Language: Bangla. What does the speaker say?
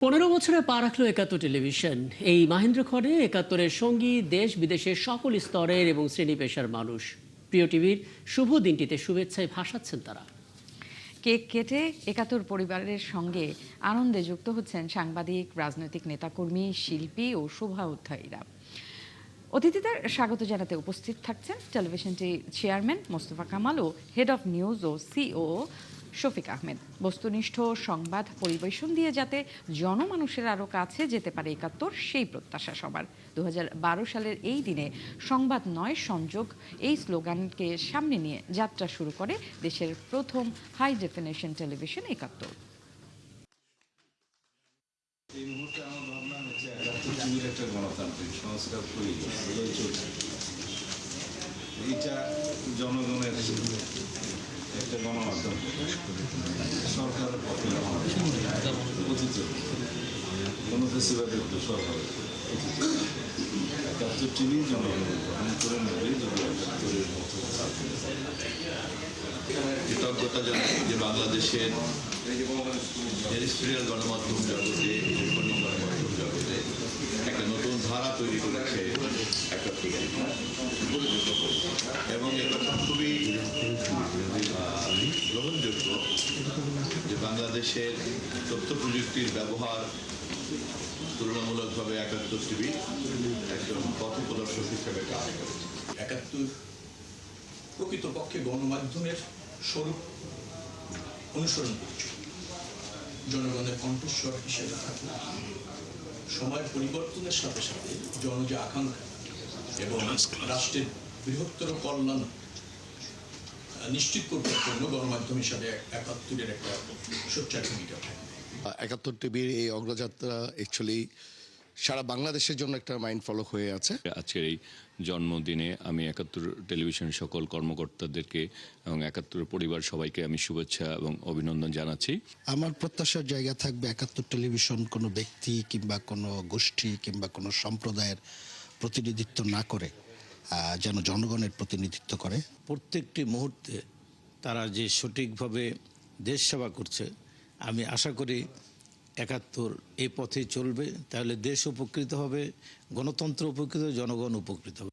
15 বছরে পা রাখলো একাত্তর টেলিভিশন। এই মাহেন্দ্রক্ষণে একাত্তরের সঙ্গী দেশ বিদেশের সকল স্তরের এবং শ্রেণী পেশার মানুষ প্রিয় টিভির শুভ দিনটিতে শুভেচ্ছায় ভাসাচ্ছেন তারা। কেক কেটে একাত্তর পরিবারের সঙ্গে আনন্দে যুক্ত হচ্ছেন সাংবাদিক, রাজনৈতিক নেতাকর্মী, শিল্পী ও শোভা উদ্ধায়ীরা। অতিথিদের স্বাগত জানাতে উপস্থিত থাকছেন টেলিভিশনটির চেয়ারম্যান মোস্তফা কামাল ও হেড অফ নিউজ ও সিও শফিক আহমেদ। বস্তুনিষ্ঠ সংবাদ পরিবেশন দিয়ে যাতে জনমানুষের আরও কাছে যেতে পারে একাত্তর, সেই প্রত্যাশা সবার। 2012 সালের এই দিনে সংবাদ নয় সংযোগ, এই স্লোগানকে সামনে নিয়ে যাত্রা শুরু করে দেশের প্রথম হাই ডেফিনেশন টেলিভিশন একাত্তর। এই মুহূর্তে আমার ভাবনা হচ্ছে একাত্তর একটা গণতান্ত্রিক সংস্কার তৈরি চলছে। এইটা জনগণের একটা গণমাধ্যম, সরকারের পক্ষে অতীত কোনো ফেসিবাদের দোষর হবে। একাত্তর টিভি জনগণের গ্রহণ করে নেবে যদি একাত্তরের মতো কৃতজ্ঞতা জানাই যে বাংলাদেশের টেরিস্ট্রিয়াল গণমাধ্যম জগতে, ইলেকট্রনিক গণমাধ্যম জগতে একটা নতুন ধারা তৈরি করেছে একটা টিভি, এবং এটা খুবই গ্রহণযোগ্য যে বাংলাদেশের তথ্য প্রযুক্তির ব্যবহার তুলনামূলকভাবে একাত্তর টিভি একজন পথ প্রদর্শক হিসেবে কাজ করেছে। একাত্তর প্রকৃতপক্ষে গণমাধ্যমের স্বরূপ অনুসরণ করছে, জনগণের কণ্ঠস্বর হিসেবে থাকে। সময় পরিবর্তনের সাথে সাথে জনজ আকাঙ্ক্ষা এবং রাষ্ট্রের বৃহত্তর কল্যাণ নিশ্চিত করবার জন্য গণমাধ্যম হিসাবে একাত্তরের একটা সোচ্চার ভূমিকা থাকে। একাত্তর টিভির এই অগ্রযাত্রা অ্যাকচুয়ালি সারা বাংলাদেশের জন্য একটা মাইন্ড ফলো হয়ে আছে। আজকের এই জন্মদিনে আমি একাত্তর টেলিভিশনের সকল কর্মকর্তাদেরকে এবং একাত্তর পরিবার সবাইকে আমি শুভেচ্ছা এবং অভিনন্দন জানাচ্ছি। আমার প্রত্যাশার জায়গা থাকবে একাত্তর টেলিভিশন কোনো ব্যক্তি কিংবা কোনো গোষ্ঠী কিংবা কোনো সম্প্রদায়ের প্রতিনিধিত্ব না করে যেন জনগণের প্রতিনিধিত্ব করে। প্রত্যেকটি মুহূর্তে তারা যে সঠিকভাবে দেশ সেবা করছে, আমি আশা করি একাত্তর এই পথে চলবে, তাহলে দেশ উপকৃত হবে, গণতন্ত্র উপকৃত, জনগণ উপকৃত হবে।